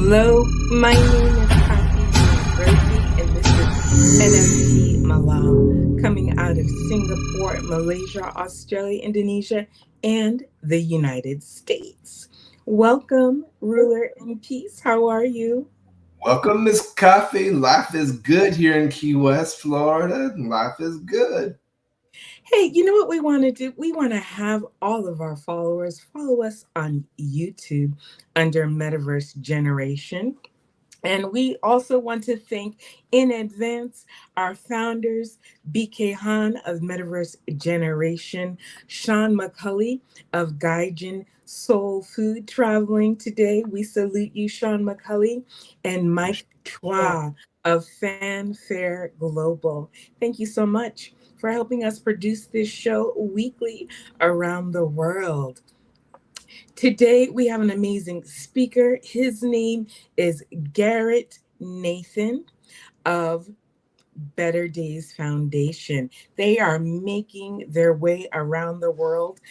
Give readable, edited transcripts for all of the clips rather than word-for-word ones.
Hello, my name is Kathy and this is NFT Malam, coming out of Singapore, Malaysia, Australia, Indonesia, and the United States. Welcome, Ruler in Peace. How are you? Welcome, Miss Coffee. Life is good here in Key West, Florida. Life is good. Hey, you know what we want to do? We want to have all of our followers follow us on YouTube under Metaverse Generation. And we also want to thank in advance our founders, BK Han of Metaverse Generation, Sean McCully of Gaijin Soul Food traveling today. We salute you, Sean McCully, and Mike Chua of Fanfare Global. Thank you so much for helping us produce this show weekly around the world. Today, we have an amazing speaker. His name is Garrett Nathan of Better Days Foundation. They are making their way around the world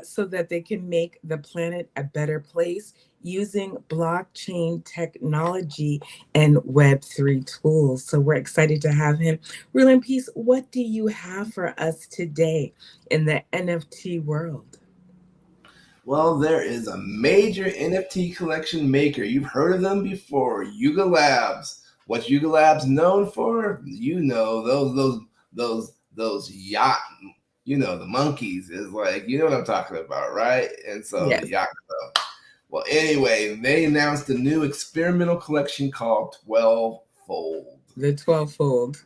so that they can make the planet a better place using blockchain technology and Web3 tools. So we're excited to have him. Real in Peace, what do you have for us today in the NFT world? Well, there is a major NFT collection maker. You've heard of them before, Yuga Labs. What's Yuga Labs known for? You know, those yacht, the monkeys is like, you know what I'm talking about, right? And so Yes. the yacht club. Well, anyway, they announced a new experimental collection called 12 Fold. The 12-fold.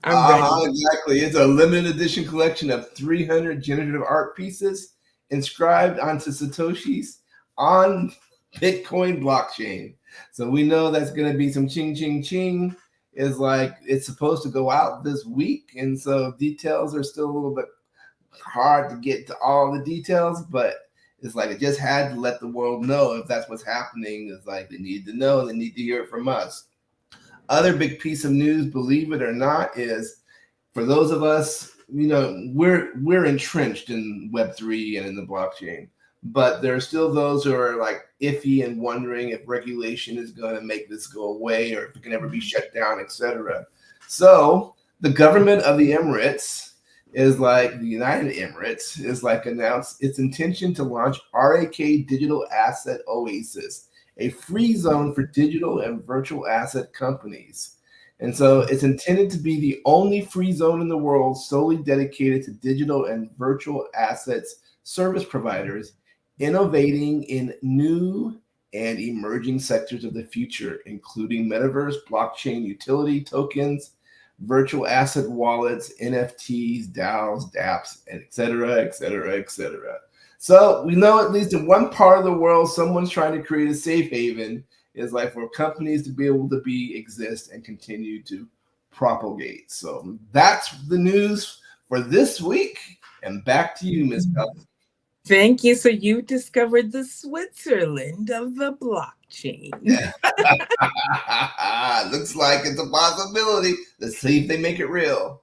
I'm ready. Exactly. It's a limited edition collection of 300 generative art pieces inscribed onto Satoshis on Bitcoin blockchain. So we know that's going to be some ching, ching, ching. Is like it's supposed to go out this week. And so details are still a little bit hard to get to all the details, but it's like it just had to let the world know if that's what's happening. It's like they need to know, they need to hear it from us. Other big piece of news, believe it or not, is for those of us, we're entrenched in Web3 and in the blockchain, but there are still those who are like iffy and wondering if regulation is going to make this go away or if it can ever be shut down, etc. So the government of the Emirates is like the United Emirates is like announced its intention to launch RAK Digital Asset Oasis, a free zone for digital and virtual asset companies. And so it's intended to be the only free zone in the world solely dedicated to digital and virtual assets service providers innovating in new and emerging sectors of the future, including metaverse, blockchain, utility tokens, virtual asset wallets, NFTs, DAOs, dApps, and et cetera, et cetera, et cetera. So we know at least in one part of the world, someone's trying to create a safe haven is like for companies to be able to exist and continue to propagate. So that's the news for this week. And back to you, Ms. Pelton. Thank you. So you discovered the Switzerland of the blockchain. Looks like it's a possibility. Let's see if they make it real.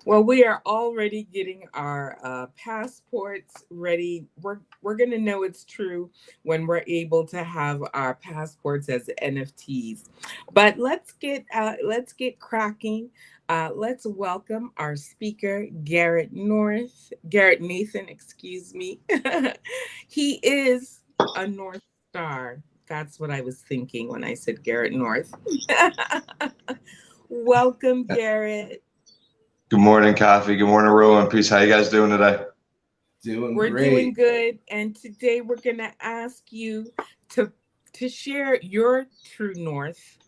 Well, we are already getting our passports ready. We're gonna know it's true when we're able to have our passports as NFTs. But let's get cracking. Let's welcome our speaker, Garrett Nathan, excuse me. He is a North Star. That's what I was thinking when I said Garrett North. Welcome, Garrett. Good morning, Coffee. Good morning, Rowan. Peace. How you guys doing today? We're great. Doing good. And today we're going to ask you to share your true north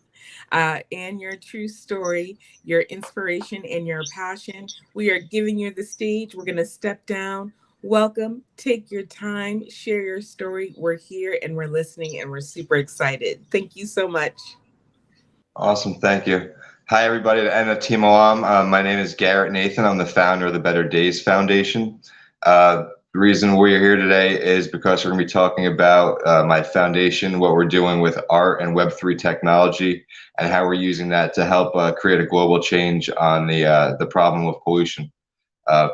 and your true story, your inspiration and your passion. We are giving you the stage. We're going to step down. Welcome. Take your time. Share your story. We're here and we're listening and we're super excited. Thank you so much. Awesome. Thank you. Hi, everybody at NFT Malam. My name is Garrett Nathan. I'm the founder of the Better Days Foundation. The reason we're here today is because we're going to be talking about my foundation, what we're doing with art and Web3 technology, and how we're using that to help create a global change on the problem of pollution. I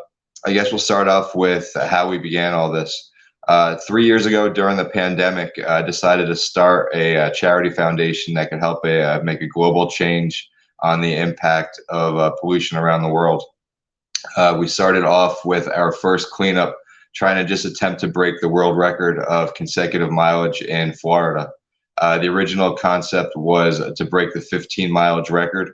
guess we'll start off with how we began all this. 3 years ago, during the pandemic, I decided to start a charity foundation that could help make a global change on the impact of pollution around the world. We started off with our first cleanup, trying to just attempt to break the world record of consecutive mileage in Florida. The original concept was to break the 15 mileage record.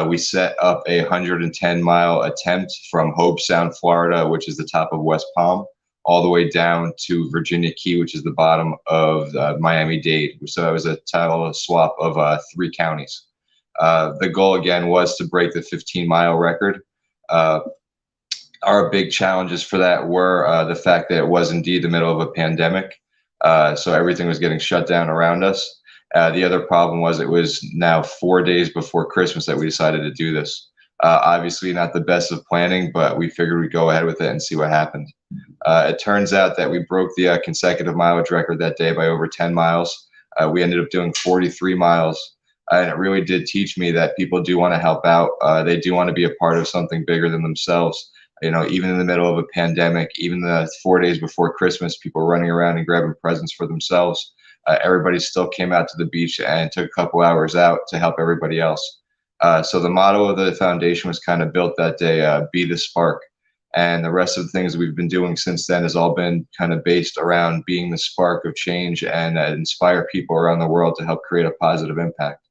We set up a 110-mile attempt from Hobe Sound, Florida, which is the top of West Palm, all the way down to Virginia Key, which is the bottom of Miami-Dade. So it was a title swap of 3 counties. The goal, again, was to break the 15-mile record. Our big challenges for that were the fact that it was indeed the middle of a pandemic. So everything was getting shut down around us. The other problem was it was now 4 days before Christmas that we decided to do this. Obviously not the best of planning, but we figured we'd go ahead with it and see what happened. It turns out that we broke the consecutive mileage record that day by over 10 miles. We ended up doing 43 miles. And it really did teach me that people do want to help out. They do want to be a part of something bigger than themselves. You know, even in the middle of a pandemic, even the 4 days before Christmas, people running around and grabbing presents for themselves. Everybody still came out to the beach and took a couple hours out to help everybody else. So the motto of the foundation was kind of built that day, be the spark. And the rest of the things we've been doing since then has all been kind of based around being the spark of change and inspire people around the world to help create a positive impact.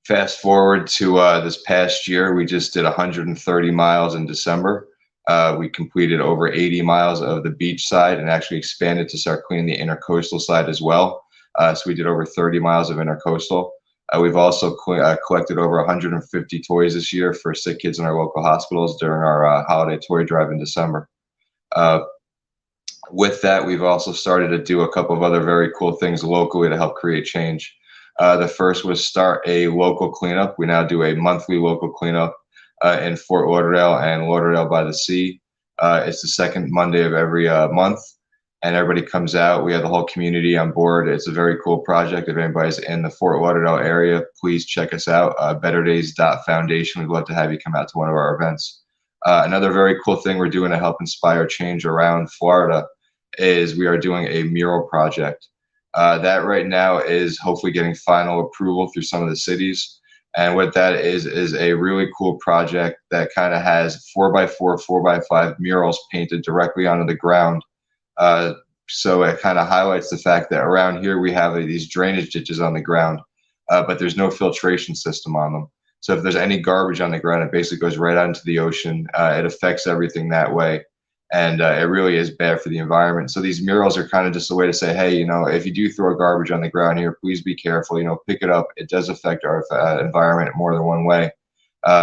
Fast forward to this past year, we just did 130 miles in December. We completed over 80 miles of the beach side and actually expanded to start cleaning the intercoastal side as well. So we did over 30 miles of intercoastal. We've also collected over 150 toys this year for sick kids in our local hospitals during our holiday toy drive in December. With that, we've also started to do a couple of other very cool things locally to help create change. The first was start a local cleanup. We now do a monthly local cleanup in Fort Lauderdale and Lauderdale by the Sea. It's the second Monday of every month, and everybody comes out. We have the whole community on board. It's a very cool project. If anybody's in the Fort Lauderdale area, please check us out, betterdays.foundation. We'd love to have you come out to one of our events. Another very cool thing we're doing to help inspire change around Florida is we are doing a mural project. That right now is hopefully getting final approval through some of the cities. And what that is a really cool project that kind of has 4x4, 4x5 murals painted directly onto the ground. So it kind of highlights the fact that around here we have these drainage ditches on the ground, but there's no filtration system on them. So if there's any garbage on the ground, it basically goes right out into the ocean. It affects everything that way. And it really is bad for the environment. So these murals are kind of just a way to say, hey, you know, if you do throw garbage on the ground here, please be careful, you know, pick it up. It does affect our environment more than one way.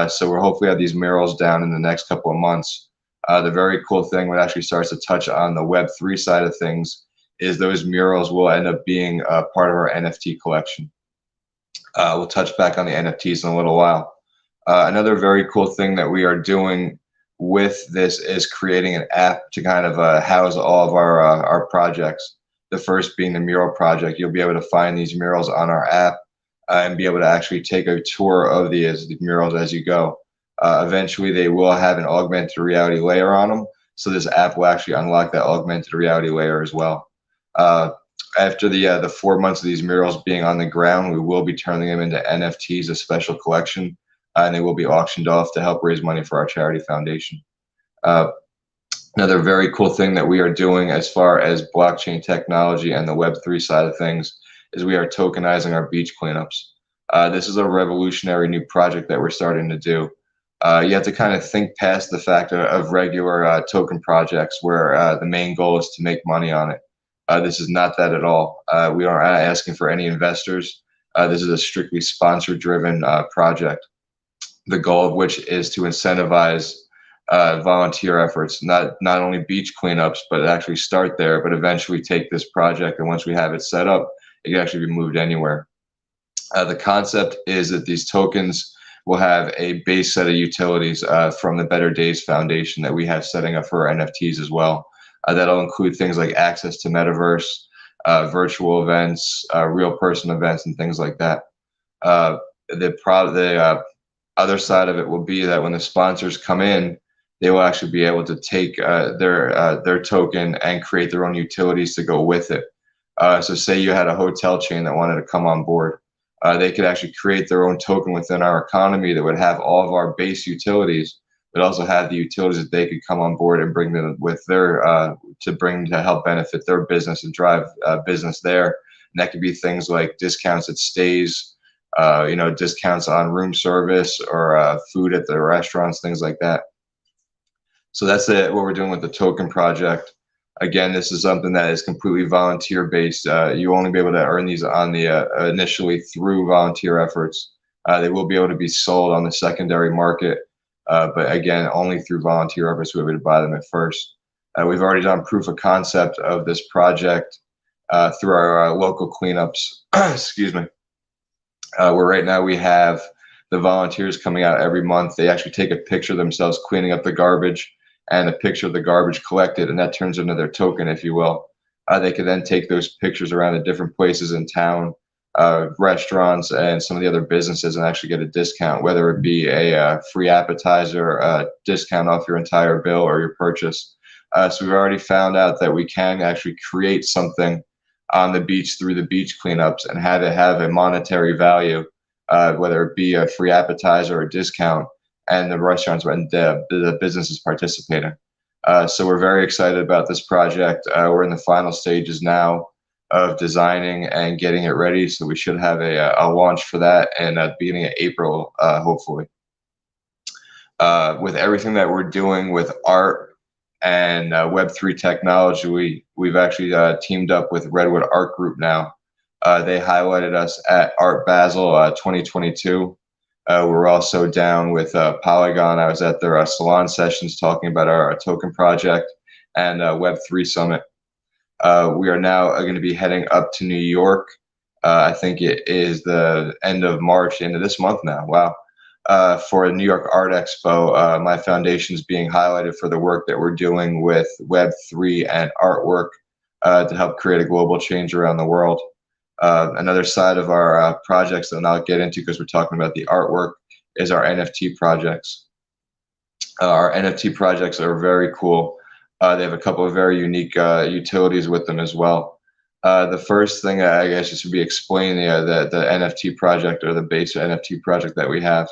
So we'll hopefully have these murals down in the next couple of months. The very cool thing, what actually starts to touch on the Web3 side of things, is those murals will end up being part of our NFT collection. We'll touch back on the NFTs in a little while. Another very cool thing that we are doing with this is creating an app to kind of house all of our projects. The first being the mural project. You'll be able to find these murals on our app and be able to actually take a tour of the murals as you go. Eventually, they will have an augmented reality layer on them, so this app will actually unlock that augmented reality layer as well. After the 4 months of these murals being on the ground, we will be turning them into NFTs, a special collection. And they will be auctioned off to help raise money for our charity foundation. Another very cool thing that we are doing as far as blockchain technology and the Web3 side of things is we are tokenizing our beach cleanups. This is a revolutionary new project that we're starting to do. You have to kind of think past the fact of regular token projects where the main goal is to make money on it. This is not that at all. We aren't asking for any investors. This is a strictly sponsor-driven project. The goal of which is to incentivize volunteer efforts, not only beach cleanups, but actually start there, but eventually take this project, and once we have it set up, it can actually be moved anywhere. The concept is that these tokens will have a base set of utilities from the Better Days Foundation that we have setting up for our NFTs as well. That'll include things like access to Metaverse, virtual events, real person events, and things like that. The other side of it will be that when the sponsors come in, they will actually be able to take their token and create their own utilities to go with it. So say you had a hotel chain that wanted to come on board. They could actually create their own token within our economy that would have all of our base utilities, but also have the utilities that they could come on board and bring them with their to help benefit their business and drive business there. And that could be things like discounts at stays, discounts on room service or food at the restaurants, things like that. So that's what we're doing with the token project. Again, this is something that is completely volunteer based. You only be able to earn these on the initially through volunteer efforts. They will be able to be sold on the secondary market, but again, only through volunteer efforts we'll be able to buy them at first. We've already done proof of concept of this project through our local cleanups. Excuse me. Where right now we have the volunteers coming out every month. They actually take a picture of themselves cleaning up the garbage and a picture of the garbage collected, and that turns into their token, if you will. They can then take those pictures around the different places in town, restaurants, and some of the other businesses, and actually get a discount, whether it be a free appetizer, a discount off your entire bill or your purchase. So we've already found out that we can actually create something on the beach through the beach cleanups and have it have a monetary value, whether it be a free appetizer or a discount, and the restaurants and the businesses participating. So we're very excited about this project. We're in the final stages now of designing and getting it ready. So we should have a launch for that in beginning of April, hopefully. With everything that we're doing with art and Web3 technology, we've actually teamed up with Redwood Art Group now. They highlighted us at Art Basel 2022. We're also down with Polygon. I was at their salon sessions talking about our token project and Web3 Summit. We are now going to be heading up to New York. I think it is the end of March, end of this month now. Wow. For the New York Art Expo. My foundation is being highlighted for the work that we're doing with Web3 and artwork to help create a global change around the world. Another side of our projects that I'll get into, because we're talking about the artwork, is our NFT projects. Our NFT projects are very cool. They have a couple of very unique utilities with them as well. The first thing I guess should be explaining the NFT project, or the base NFT project that we have.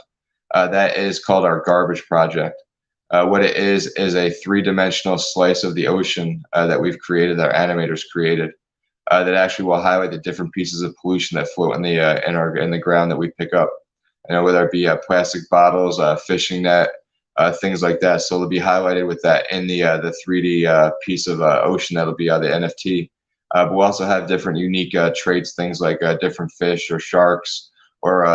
That is called our garbage project. What it is a three-dimensional slice of the ocean that we've created, that our animators created. That actually will highlight the different pieces of pollution that float in the ground that we pick up. Whether it be plastic bottles, fishing net, things like that. So it'll be highlighted with that in the 3D piece of ocean that'll be the NFT. But we'll also have different unique traits, things like different fish or sharks or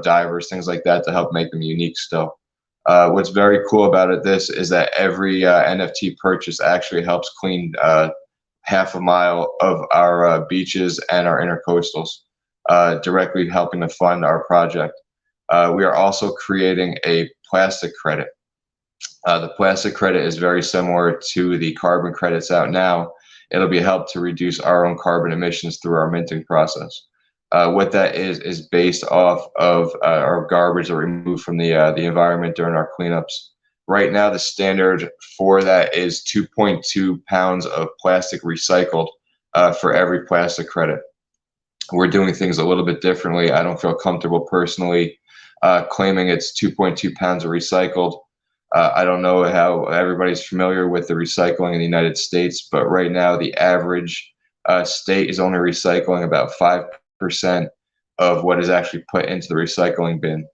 divers, things like that, to help make them unique still. What's very cool about this is that every NFT purchase actually helps clean half a mile of our beaches and our intercoastals, directly helping to fund our project. We are also creating a plastic credit. The plastic credit is very similar to the carbon credits out now. It'll be help to reduce our own carbon emissions through our minting process. What that is based off of our garbage that we remove from the environment during our cleanups. Right now, the standard for that is 2.2 pounds of plastic recycled for every plastic credit. We're doing things a little bit differently. I don't feel comfortable personally claiming it's 2.2 pounds of recycled. I don't know how everybody's familiar with the recycling in the United States, but right now the average state is only recycling about 5% of what is actually put into the recycling bin.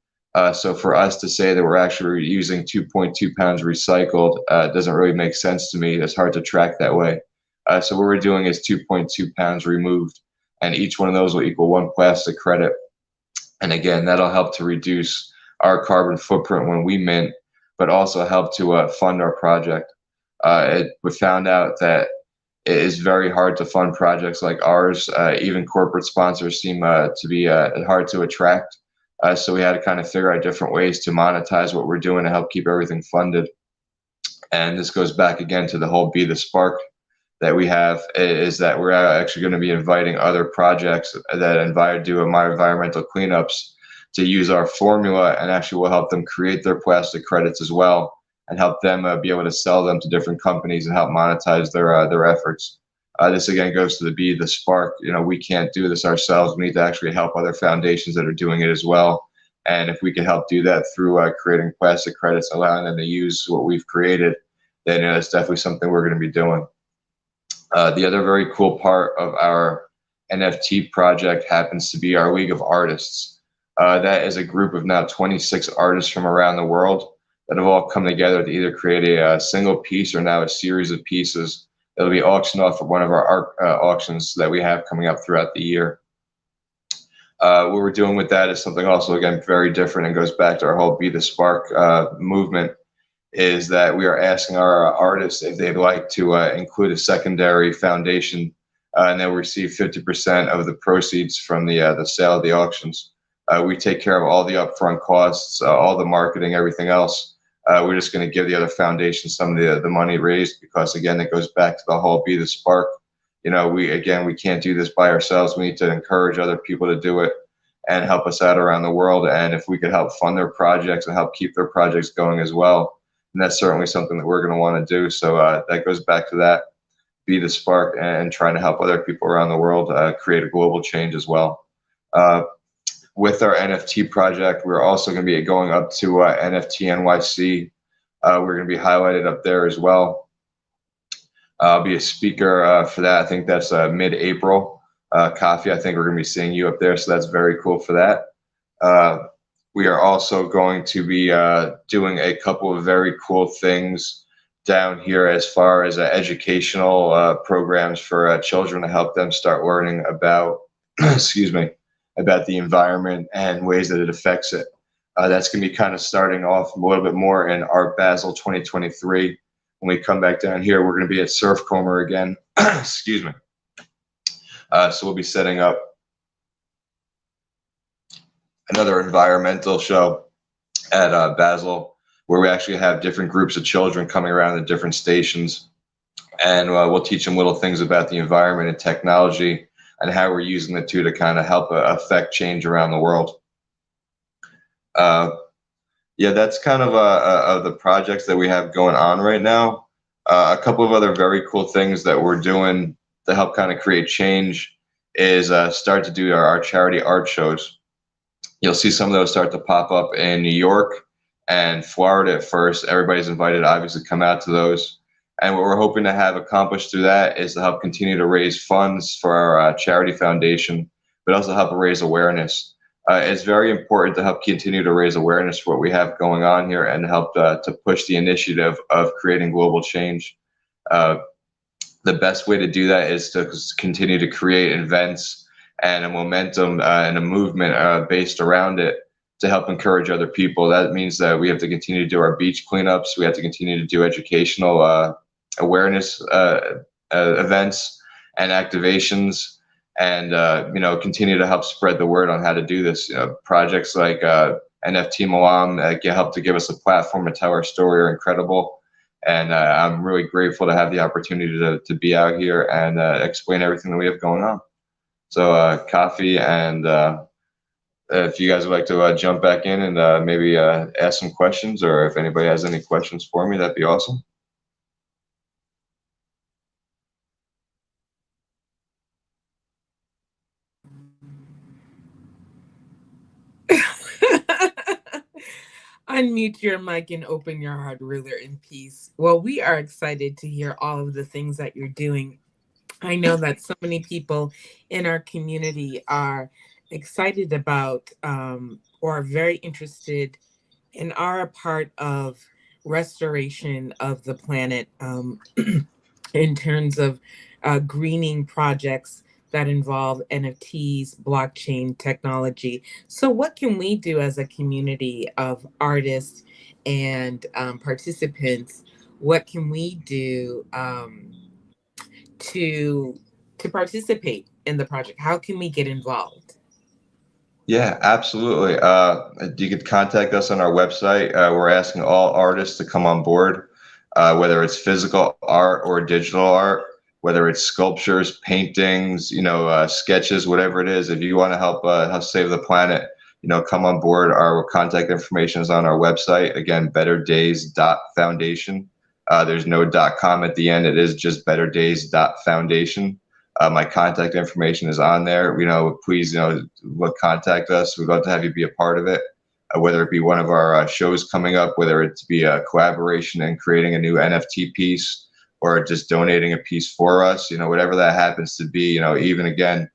So for us to say that we're actually using 2.2 pounds recycled doesn't really make sense to me. It's hard to track that way. So what we're doing is 2.2 pounds removed, and each one of those will equal one plastic credit. And again, that'll help to reduce our carbon footprint when we mint, but also help to fund our project. We found out that it is very hard to fund projects like ours. Even corporate sponsors seem to be hard to attract. So we had to kind of figure out different ways to monetize what we're doing to help keep everything funded. And this goes back again to the whole Be the Spark that we have, is that we're actually going to be inviting other projects that do environmental cleanups to use our formula, and actually will help them create their plastic credits as well, and help them be able to sell them to different companies and help monetize their efforts. This again goes to the be the spark. We can't do this ourselves. We need to actually help other foundations that are doing it as well. And if we can help do that through creating plastic credits, allowing them to use what we've created, then it's definitely something we're going to be doing. The other very cool part of our NFT project happens to be our League of Artists. That is a group of now 26 artists from around the world that have all come together to either create a single piece or now a series of pieces that'll be auctioned off at one of our art auctions that we have coming up throughout the year. What we're doing with that is something also, again, very different and goes back to our whole Be the Spark movement, is that we are asking our artists if they'd like to include a secondary foundation and then receive 50% of the proceeds from the sale of the auctions. We take care of all the upfront costs, all the marketing, everything else. We're just going to give the other foundation some of the money raised because, again, it goes back to the whole Be the Spark. We can't do this by ourselves. We need to encourage other people to do it and help us out around the world. And if we could help fund their projects and help keep their projects going as well, then that's certainly something that we're going to want to do. So that goes back to that, Be the Spark, and trying to help other people around the world create a global change as well. With our NFT project, we're also going to be going up to NFT NYC. We're going to be highlighted up there as well. I'll be a speaker for that. I think that's mid-April. Coffee, I think we're going to be seeing you up there, so that's very cool for that. We are also going to be doing a couple of very cool things down here as far as educational programs for children to help them start learning about, excuse me, about the environment and ways that it affects it. That's going to be kind of starting off a little bit more in Art Basel 2023. When we come back down here, we're going to be at Surf Comer again. Excuse me. So we'll be setting up another environmental show at Basel, where we actually have different groups of children coming around at different stations. And we'll teach them little things about the environment and technology and how we're using the two to kind of help affect change around the world. Yeah, that's kind of the projects that we have going on right now. A couple of other very cool things that we're doing to help kind of create change is start to do our charity art shows. You'll see some of those start to pop up in New York and Florida at first. Everybody's invited, obviously, to come out to those. And what we're hoping to have accomplished through that is to help continue to raise funds for our charity foundation, but also help raise awareness. It's very important to help continue to raise awareness for what we have going on here and help to push the initiative of creating global change. The best way to do that is to continue to create events and a momentum and a movement based around it to help encourage other people. That means that we have to continue to do our beach cleanups. We have to continue to do educational awareness events and activations, and continue to help spread the word on how to do this. Projects like NFT Malam help to give us a platform to tell our story are incredible, and I'm really grateful to have the opportunity to be out here and explain everything that we have going on. So Coffee, and if you guys would like to jump back in and maybe ask some questions, or if anybody has any questions for me, that'd be awesome. Unmute your mic and open your heart, ruler in peace. Well, we are excited to hear all of the things that you're doing. I know that so many people in our community are excited about or are very interested and are a part of restoration of the planet in terms of greening projects that involve NFTs, blockchain technology. So what can we do as a community of artists and participants? What can we do to participate in the project? How can we get involved? Yeah, absolutely. You could contact us on our website. We're asking all artists to come on board, whether it's physical art or digital art, whether it's sculptures, paintings, sketches, whatever it is. If you want to help save the planet, come on board. Our contact information is on our website. Again, betterdays.foundation. There's no .com at the end. It is just betterdays.foundation. My contact information is on there. Please, contact us. We'd love to have you be a part of it. Whether it be one of our shows coming up, whether it be a collaboration and creating a new NFT piece, or just donating a piece for us, whatever that happens to be, even again,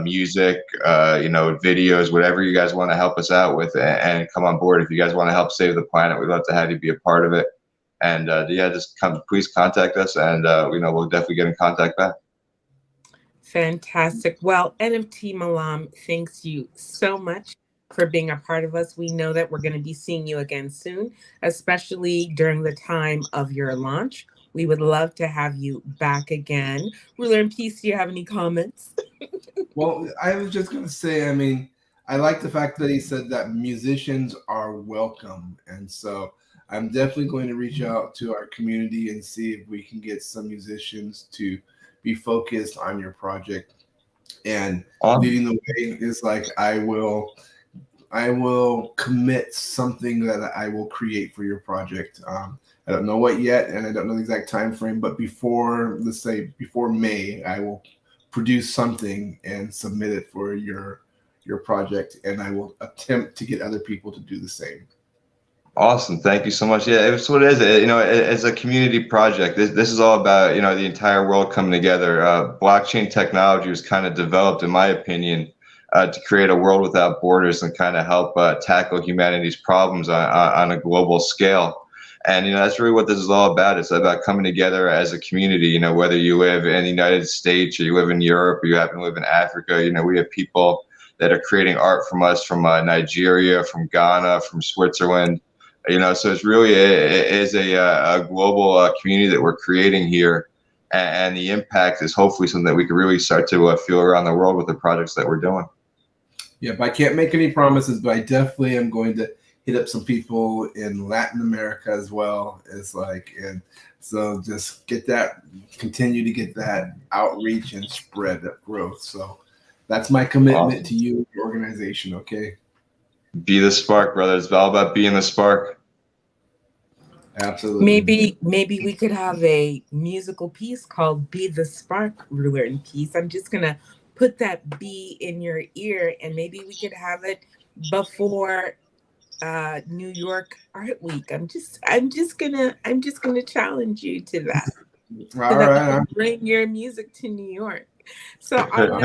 music, videos, whatever you guys want to help us out with, and come on board. If you guys want to help save the planet, we'd love to have you be a part of it. And just please contact us, and we'll definitely get in contact back. Fantastic. Well, NFT Malam, thanks you so much for being a part of us. We know that we're going to be seeing you again soon, especially during the time of your launch. We would love to have you back again. Ruler in Peace, do you have any comments? Well, I was just going to say, I like the fact that he said that musicians are welcome. And so I'm definitely going to reach out to our community and see if we can get some musicians to be focused on your project. And leading the way is like, I will commit something that I will create for your project. I don't know what yet, and I don't know the exact time frame, but before May, I will produce something and submit it for your project, and I will attempt to get other people to do the same. Awesome. Thank you so much. Yeah, it's what it is. It's a community project. This is all about, the entire world coming together. Blockchain technology was kind of developed, in my opinion, to create a world without borders and kind of help tackle humanity's problems on a global scale. And, that's really what this is all about. It's about coming together as a community, whether you live in the United States or you live in Europe or you happen to live in Africa. We have people that are creating art from us from Nigeria, from Ghana, from Switzerland. So it's really a global community that we're creating here, and the impact is hopefully something that we can really start to feel around the world with the projects that we're doing. Yeah, but I can't make any promises, but I definitely am going to hit up some people in Latin America as well. And so just continue to get that outreach and spread of growth. So that's my commitment to you, your organization. Okay. Be the spark, brother. It's all about being the spark. Absolutely. Maybe we could have a musical piece called "Be the Spark, Ruler in Peace." I'm just gonna put that B in your ear, and maybe we could have it before New York Art Week. I'm just gonna challenge you to that. All right. Bring your music to New York. So on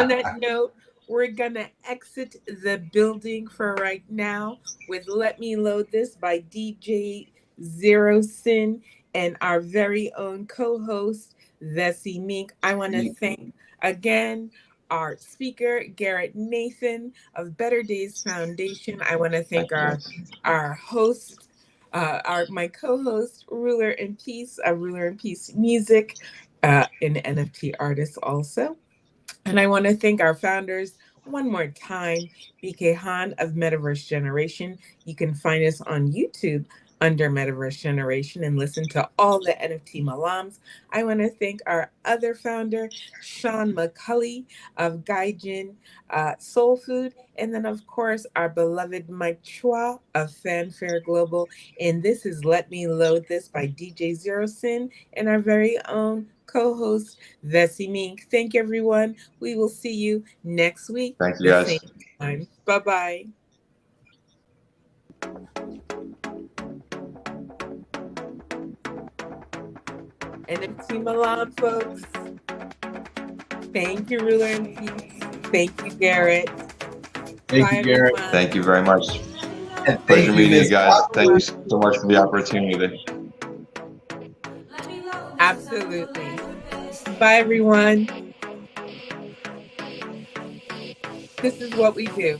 that note, we're gonna exit the building for right now with "Let Me Load This" by DJ Zero Sin and our very own co-host, Vessi Mink. I want to thank again our speaker, Garrett Nathan of Better Days Foundation. I want to thank our host, my co-host, Ruler in Peace, Ruler in Peace Music, an NFT artist also. And I want to thank our founders one more time, BK Han of Metaverse Generation. You can find us on YouTube under Metaverse Generation and listen to all the NFT Malams. I want to thank our other founder, Sean McCully of Gaijin Soul Food. And then, of course, our beloved Mike Chua of Fanfare Global. And this is "Let Me Load This" by DJ Zero Sin and our very own co-host, Vessi Mink. Thank you, everyone. We will see you next week. Thank you, guys. Same time. Bye-bye. NFT Malam, folks. Thank you, Ruler in Peace. Thank you, Garrett. Thank you, Garrett. Everyone. Thank you very much. And Pleasure meeting you guys. Thank you so much for the opportunity. Absolutely. Bye, everyone. This is what we do.